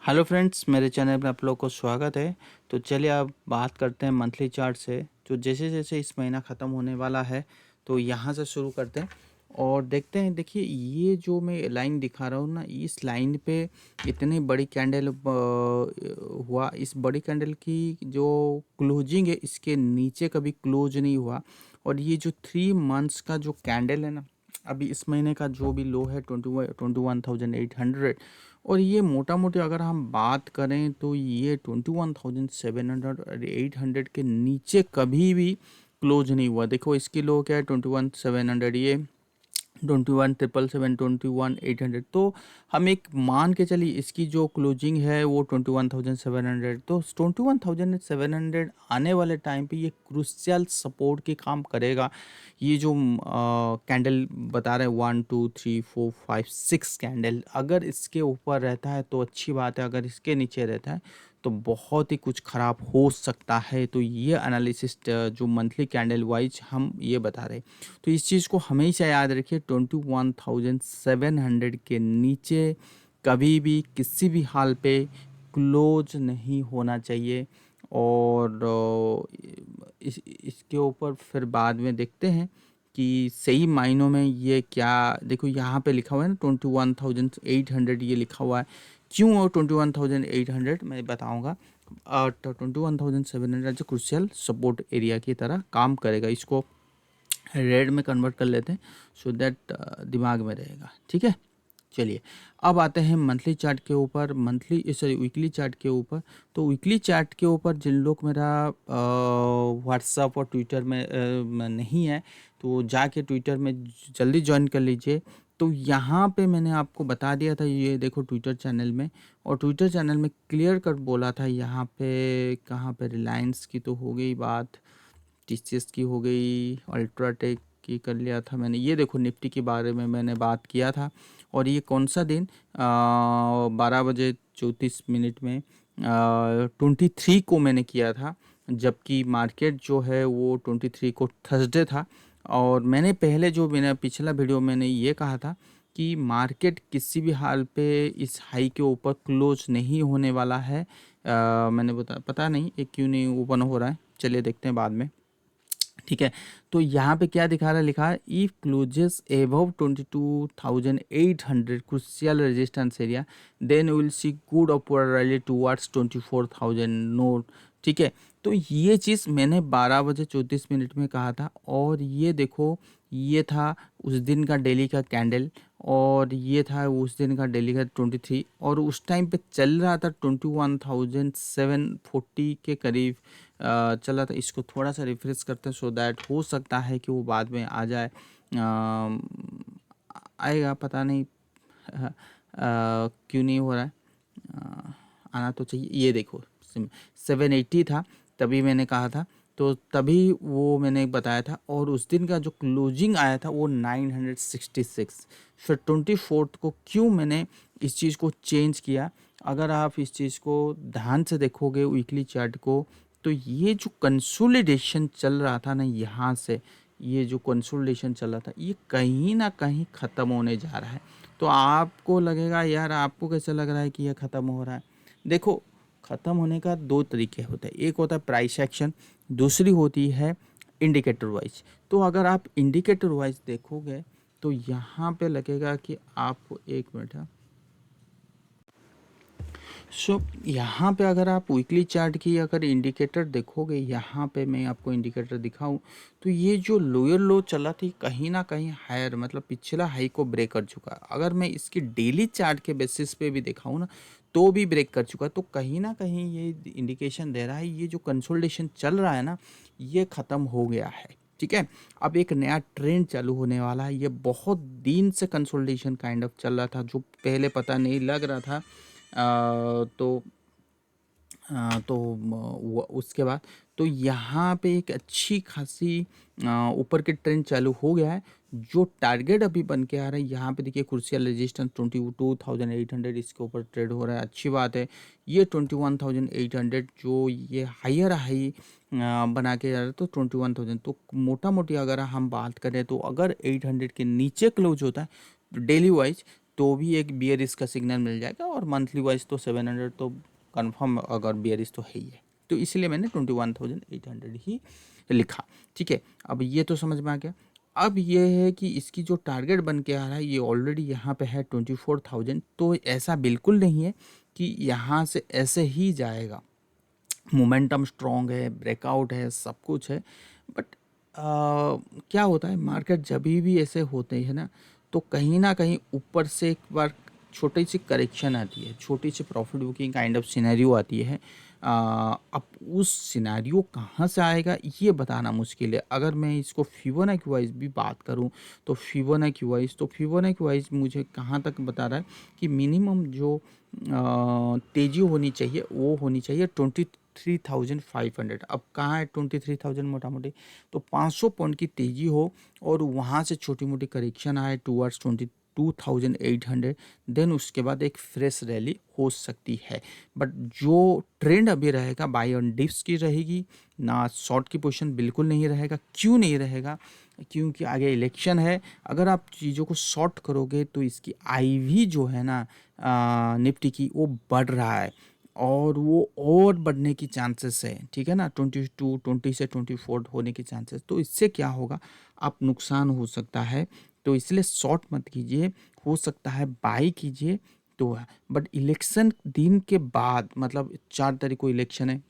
Hello friends, मेरे channel में आप लोग को स्वागत है। तो चलिए अब बात करते हैं मंथली चार्ट से। जो जैसे जैसे इस महीना ख़त्म होने वाला है तो यहाँ से शुरू करते हैं और देखते हैं। देखिए, ये जो मैं लाइन दिखा रहा हूँ ना, इस लाइन पे इतनी बड़ी कैंडल हुआ। इस बड़ी कैंडल की जो क्लोजिंग है, इसके नीचे कभी क्लोज नहीं हुआ। और ये जो 3 मंथ्स का जो कैंडल है ना, अभी इस महीने का जो भी लो है 21,800। और ये मोटा मोटी अगर हम बात करें तो ये 21,700 और 800 के नीचे कभी भी क्लोज नहीं हुआ। देखो इसकी लो क्या है, 21,700, ये 21,777, 21,800। तो हम एक मान के चलिए इसकी जो क्लोजिंग है वो 21,700। तो 21,700 आने वाले टाइम पे ये क्रूशियल सपोर्ट के काम करेगा। ये जो कैंडल बता रहे हैं 1 2 3 4 5 6 कैंडल, अगर इसके ऊपर रहता है तो अच्छी बात है, अगर इसके नीचे रहता है तो बहुत ही कुछ ख़राब हो सकता है। तो ये एनालिसिस जो मंथली कैंडल वाइज हम ये बता रहे हैं, तो इस चीज़ को हमेशा याद रखिए। 21,700 के नीचे कभी भी किसी भी हाल पे क्लोज नहीं होना चाहिए। और इसके ऊपर फिर बाद में देखते हैं कि सही मायनों में ये क्या। देखो यहाँ पे लिखा हुआ है ना 21,800, ये लिखा हुआ है क्यों। और 21,800 मैं बताऊँगा। 21,700 जो क्रूशियल सपोर्ट एरिया की तरह काम करेगा। इसको रेड में कन्वर्ट कर लेते हैं सो दैट दिमाग में रहेगा। ठीक है, चलिए अब आते हैं मंथली चार्ट के ऊपर, वीकली चार्ट के ऊपर। तो वीकली चार्ट के ऊपर जिन लोग मेरा व्हाट्सअप और ट्विटर में नहीं है तो जाके ट्विटर में जल्दी ज्वाइन कर लीजिए। तो यहाँ पे मैंने आपको बता दिया था, ये देखो ट्विटर चैनल में। और ट्विटर चैनल में क्लियर कट बोला था। यहाँ पे कहाँ पे, रिलायंस की तो हो गई बात, टीसीएस की हो गई, अल्ट्राटेक की कर लिया था मैंने। ये देखो निफ्टी के बारे में मैंने बात किया था। और ये कौन सा दिन, 12 बजे 34 मिनट में 23 को मैंने किया था, जबकि मार्केट जो है वो 23 को थर्सडे था। और मैंने पहले जो मैंने पिछला वीडियो मैंने ये कहा था कि मार्केट किसी भी हाल पे इस हाई के ऊपर क्लोज नहीं होने वाला है। मैंने पता नहीं ये क्यों नहीं ओपन हो रहा है, चलिए देखते हैं बाद में। ठीक है, तो यहाँ पे क्या दिखा रहा है, लिखा है if closes above 22,800 crucial resistance area then will see good upward rally towards 24,000 note. ठीक है, तो ये चीज़ मैंने 12 बजे 34 मिनट में कहा था। और ये देखो, ये था उस दिन का डेली का कैंडल, और ये था उस दिन का डेली का 23। और उस टाइम पे चल रहा था 21,740 के करीब चला था। इसको थोड़ा सा रिफ्रेश करते हैं सो दैट हो सकता है कि वो बाद में आ जाए। आएगा, पता नहीं क्यों नहीं हो रहा है। आना तो चाहिए। ये देखो 780 था तभी मैंने कहा था, तो तभी वो मैंने बताया था। और उस दिन का जो क्लोजिंग आया था वो 966। फिर 24 को क्यों मैंने इस चीज़ को चेंज किया, अगर आप इस चीज़ को ध्यान से देखोगे वीकली चार्ट को, तो ये जो कंसोलिडेशन चल रहा था ना, यहाँ से ये जो कंसोलिडेशन चल रहा था ये कहीं ना कहीं ख़त्म होने जा रहा है। तो आपको लगेगा यार, आपको कैसे लग रहा है कि ये ख़त्म हो रहा है। देखो, ख़त्म होने का दो तरीके होते हैं, एक होता है प्राइस एक्शन, दूसरी होती है इंडिकेटर वाइज। तो अगर आप इंडिकेटर वाइज देखोगे तो यहाँ पे लगेगा कि आपको, एक मिनट है। यहाँ पे अगर आप वीकली चार्ट की अगर इंडिकेटर देखोगे, यहाँ पे मैं आपको इंडिकेटर दिखाऊं तो ये जो लोअर लो चला थी कहीं ना कहीं हायर, मतलब पिछला हाई को ब्रेक कर चुका। अगर मैं इसकी डेली चार्ट के बेसिस पे भी दिखाऊं ना तो भी ब्रेक कर चुका। तो कहीं ना कहीं ये इंडिकेशन दे रहा है ये जो कंसोलिडेशन चल रहा है ना, ये ख़त्म हो गया है। ठीक है, अब एक नया ट्रेंड चालू होने वाला है। ये बहुत दिन से कंसोलिडेशन काइंड ऑफ चल रहा था, जो पहले पता नहीं लग रहा था। तो उसके बाद तो यहाँ पे एक अच्छी खासी ऊपर के ट्रेंड चालू हो गया है। जो टारगेट अभी बन के आ रहा है, यहाँ पे देखिए क्रूशियल रेजिस्टेंस 22,800, इसके ऊपर ट्रेड हो रहा है, अच्छी बात है। ये 21,800 जो ये हायर हाई बना के आ रहा है, तो 21,000। तो मोटा मोटी अगर हम बात करें तो अगर 800 के नीचे क्लोज होता है डेली वाइज तो भी एक बियरिश का सिग्नल मिल जाएगा, और मंथली वाइज तो 700 तो कंफर्म अगर बियरिश तो है ही है। तो इसलिए मैंने 21,800 ही लिखा। ठीक है, अब ये तो समझ में आ गया। अब ये है कि इसकी जो टारगेट बन के आ रहा है ये ऑलरेडी यहाँ पे है 24,000। तो ऐसा बिल्कुल नहीं है कि यहाँ से ऐसे ही जाएगा। मोमेंटम स्ट्रॉन्ग है, ब्रेकआउट है, सब कुछ है। बट क्या होता है, मार्केट जब भी ऐसे होते हैं ना, तो कहीं ना कहीं ऊपर से एक बार छोटी सी करेक्शन आती है, छोटी सी profit booking kind of scenario आती है। अब उस सिनेरियो कहाँ से आएगा ये बताना मुश्किल है। अगर मैं इसको फिबोनाची वाइज भी बात करूँ तो फिबोनाची वाइज मुझे कहाँ तक बता रहा है कि मिनिमम जो तेज़ी होनी चाहिए वो होनी चाहिए 23,500। अब कहाँ है 23,000 मोटा मोटी, तो 500 पॉइंट की तेज़ी हो और वहाँ से छोटी मोटी करेक्शन आए टूवर्ड्स 22,800, देन उसके बाद एक फ्रेश रैली हो सकती है। बट जो ट्रेंड अभी रहेगा बाय ऑन डिप्स की रहेगी ना, शॉर्ट की पोजीशन बिल्कुल नहीं रहेगा। क्यों नहीं रहेगा? क्योंकि आगे इलेक्शन है। अगर आप चीज़ों को शॉर्ट करोगे तो इसकी आईवी जो है ना निफ्टी की, वो बढ़ रहा है और वो और बढ़ने की चांसेस है। ठीक है ना, 20 से 24 होने की चांसेस। तो इससे क्या होगा, आप नुकसान हो सकता है। तो इसलिए शॉर्ट मत कीजिए, हो सकता है बाई कीजिए। तो बट इलेक्शन दिन के बाद, मतलब 4 तारीख को इलेक्शन है,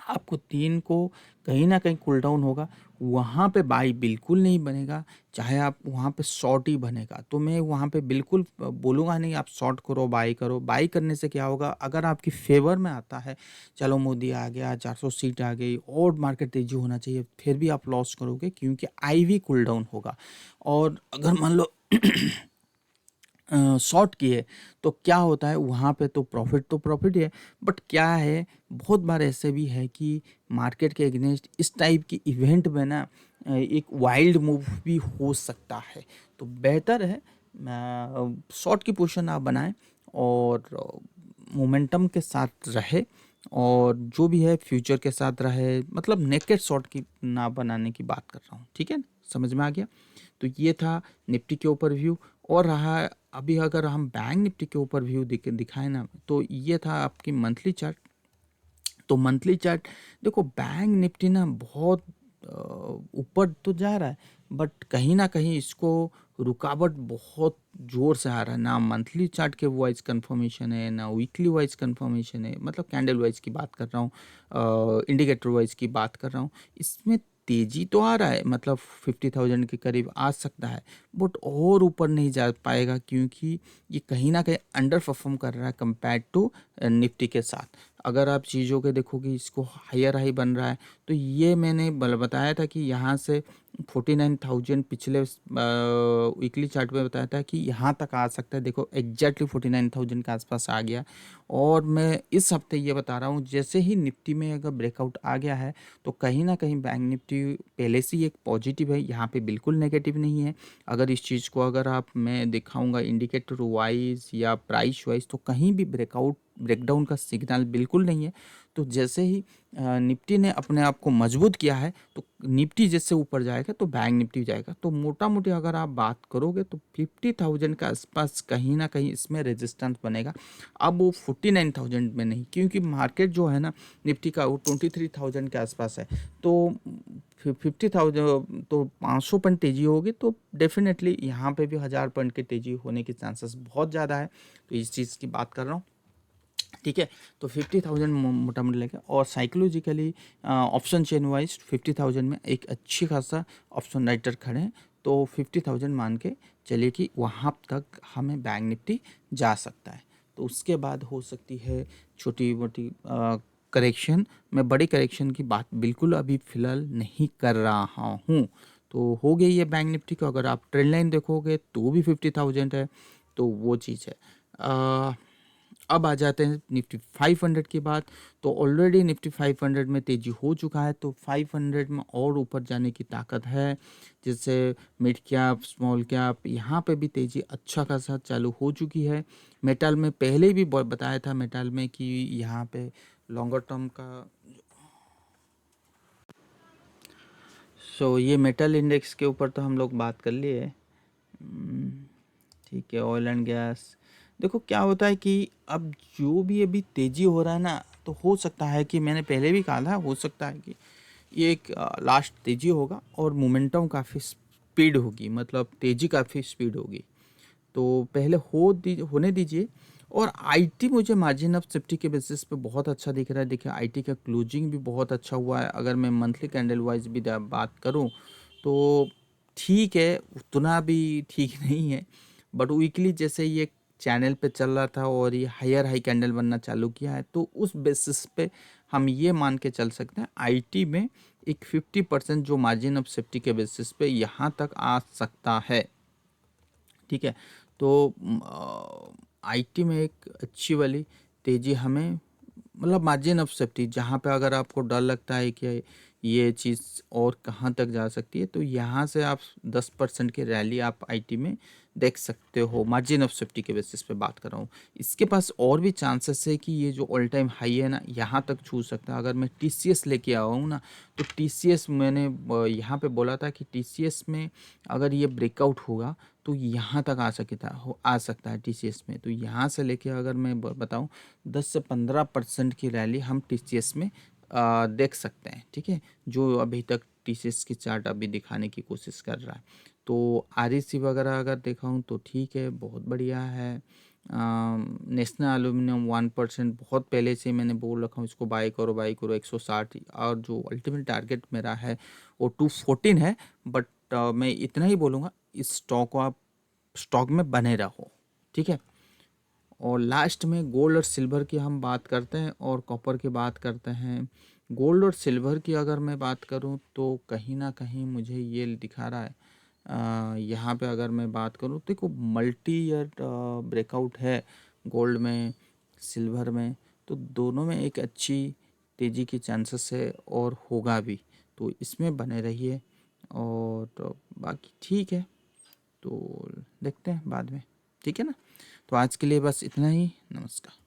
आपको 3 को कहीं ना कहीं कूल डाउन होगा, वहाँ पे बाई बिल्कुल नहीं बनेगा। चाहे आप वहाँ पे शॉर्ट ही बनेगा, तो मैं वहाँ पे बिल्कुल बोलूँगा नहीं आप शॉर्ट करो, बाई करो। बाई करने से क्या होगा, अगर आपकी फेवर में आता है, चलो मोदी आ गया, 400 सीट आ गई और मार्केट तेजी होना चाहिए, फिर भी आप लॉस करोगे क्योंकि आईवी कूल डाउन होगा। और अगर मान लो शॉर्ट की है तो क्या होता है, वहाँ पे तो प्रॉफिट ही है। बट क्या है, बहुत बार ऐसे भी है कि मार्केट के अगेंस्ट इस टाइप की इवेंट में ना एक वाइल्ड मूव भी हो सकता है। तो बेहतर है शॉर्ट की पोजीशन आप बनाएं और मोमेंटम के साथ रहे, और जो भी है फ्यूचर के साथ रहे। मतलब नेकेड शॉर्ट की ना बनाने की बात कर रहा हूँ। ठीक है, समझ में आ गया। तो ये था निफ्टी के ऊपर व्यू। और रहा अभी अगर हम बैंक निफ्टी के ऊपर व्यू दिखाएं ना, तो ये था आपकी मंथली चार्ट। तो मंथली चार्ट देखो, बैंक निफ्टी ना बहुत ऊपर तो जा रहा है, बट कहीं ना कहीं इसको रुकावट बहुत जोर से आ रहा है। ना मंथली चार्ट के वाइज कंफर्मेशन है, ना वीकली वाइज कंफर्मेशन है। मतलब कैंडल वाइज की बात कर रहा हूँ, इंडिकेटर वाइज की बात कर रहा हूँ। इसमें तेजी तो आ रहा है, मतलब 50,000 के करीब आ सकता है, बट और ऊपर नहीं जा पाएगा क्योंकि ये कहीं ना कहीं अंडर परफॉर्म कर रहा है कंपेयर टू निफ्टी के साथ। अगर आप चीज़ों के देखोगे, इसको हायर हाई बन रहा है। तो ये मैंने बताया था कि यहाँ से 49,000 पिछले वीकली चार्ट में बताया था कि यहाँ तक आ सकता है। देखो एग्जैक्टली 49,000 के आसपास आ गया। और मैं इस हफ्ते ये बता रहा हूँ, जैसे ही निफ्टी में अगर ब्रेकआउट आ गया है तो कहीं ना कहीं बैंक निफ्टी पहले से ही एक पॉजिटिव है, यहाँ पे बिल्कुल नेगेटिव नहीं है। अगर इस चीज़ को अगर आप मैं दिखाऊंगा इंडिकेटर वाइज या प्राइस वाइज, तो कहीं भी ब्रेकडाउन का सिग्नल बिल्कुल नहीं है। तो जैसे ही निफ्टी ने अपने आप को मजबूत किया है, तो निफ्टी जैसे ऊपर जाएगा तो बैंक निफ्टी जाएगा। तो मोटा मोटी अगर आप बात करोगे तो 50,000 के आसपास कहीं ना कहीं इसमें रेजिस्टेंस बनेगा। अब वो 49,000 में नहीं, क्योंकि मार्केट जो है ना निफ्टी का, वो 23,000 के आसपास है। तो 50,000 तो 500 पॉइंट तेजी होगी, तो डेफिनेटली यहाँ पे भी 1000 पॉइंट की तेजी होने की चांसेस बहुत ज़्यादा है। तो इस चीज़ की बात कर रहा हूँ। ठीक है, तो 50,000 मोटा मोटी लेके, और साइकोलॉजिकली ऑप्शन चेन वाइज 50,000 में एक अच्छी खासा ऑप्शन राइटर खड़े हैं। तो 50,000 मान के चलिए कि वहाँ तक हमें बैंक निफ्टी जा सकता है। तो उसके बाद हो सकती है छोटी मोटी करेक्शन। मैं बड़ी करेक्शन की बात बिल्कुल अभी फ़िलहाल नहीं कर रहा हूँ। तो हो गई है बैंक निफ्टी को। अगर आप ट्रेंड लाइन देखोगे तो भी 50,000 है, तो वो चीज़ है। अब आ जाते हैं निफ्टी 500 की बात। तो ऑलरेडी निफ्टी 500 में तेज़ी हो चुका है, तो 500 में और ऊपर जाने की ताकत है। जैसे मिड कैप, स्मॉल कैप, यहाँ पे भी तेज़ी अच्छा खासा चालू हो चुकी है। मेटल में पहले भी बताया था मेटल में कि यहाँ पे लॉन्गर टर्म का। ये मेटल इंडेक्स के ऊपर तो हम लोग बात कर लिए। ठीक है, ऑयल एंड गैस। देखो क्या होता है कि अब जो भी अभी तेज़ी हो रहा है ना, तो हो सकता है कि मैंने पहले भी कहा था, हो सकता है कि ये एक लास्ट तेज़ी होगा और मोमेंटम काफ़ी स्पीड होगी, मतलब तेज़ी काफ़ी स्पीड होगी। तो पहले होने दीजिए। और आईटी मुझे मार्जिन ऑफ सेफ्टी के बेसिस पे बहुत अच्छा दिख रहा है। देखिए आईटी का क्लोजिंग भी बहुत अच्छा हुआ है। अगर मैं मंथली कैंडल वाइज भी बात करूं तो ठीक है, उतना भी ठीक नहीं है, बट वीकली जैसे ये चैनल पे चल रहा था और ये हायर हाई कैंडल बनना चालू किया है, तो उस बेसिस पे हम ये मान के चल सकते हैं आईटी में एक 50% जो मार्जिन ऑफ सेफ्टी के बेसिस पे यहाँ तक आ सकता है। ठीक है, तो आईटी में एक अच्छी वाली तेज़ी हमें, मतलब मार्जिन ऑफ सेफ्टी जहाँ पे अगर आपको डर लगता है कि ये चीज़ और कहाँ तक जा सकती है, तो यहाँ से आप 10% की रैली आप आईटी में देख सकते हो। मार्जिन ऑफ सेफ्टी के बेसिस पे बात कर रहा हूँ। इसके पास और भी चांसेस है कि ये जो ऑल टाइम हाई है ना, यहाँ तक छू सकता है। अगर मैं टीसीएस लेके आया हूँ ना, तो टीसीएस मैंने यहाँ पे बोला था कि टीसीएस में अगर ये ब्रेकआउट होगा तो यहाँ तक आ सकता है टीसीएस में। तो यहाँ से लेके अगर मैं बताऊँ 10 से 15% की रैली हम टीसीएस में देख सकते हैं। ठीक है, जो अभी तक टीसीएस की चार्ट अभी दिखाने की कोशिश कर रहा है। तो आरईसी वगैरह अगर देखा हूँ तो ठीक है, बहुत बढ़िया है। नेशनल एल्यूमिनियम 1% बहुत पहले से मैंने बोल रखा हूँ इसको बाई करो 160, और जो अल्टीमेट टारगेट मेरा है वो 214 है। बट मैं इतना ही बोलूँगा, इस स्टॉक को आप स्टॉक में बने रहो। ठीक है, और लास्ट में गोल्ड और सिल्वर की हम बात करते हैं और कॉपर की बात करते हैं। गोल्ड और सिल्वर की अगर मैं बात करूं तो कहीं ना कहीं मुझे ये दिखा रहा है, यहाँ पे अगर मैं बात करूं तो देखो मल्टी ईयर ब्रेकआउट है गोल्ड में, सिल्वर में। तो दोनों में एक अच्छी तेज़ी की चांसेस है और होगा भी, तो इसमें बने रहिए। और बाकी ठीक है, तो देखते हैं बाद में। ठीक है ना, तो आज के लिए बस इतना ही। नमस्कार।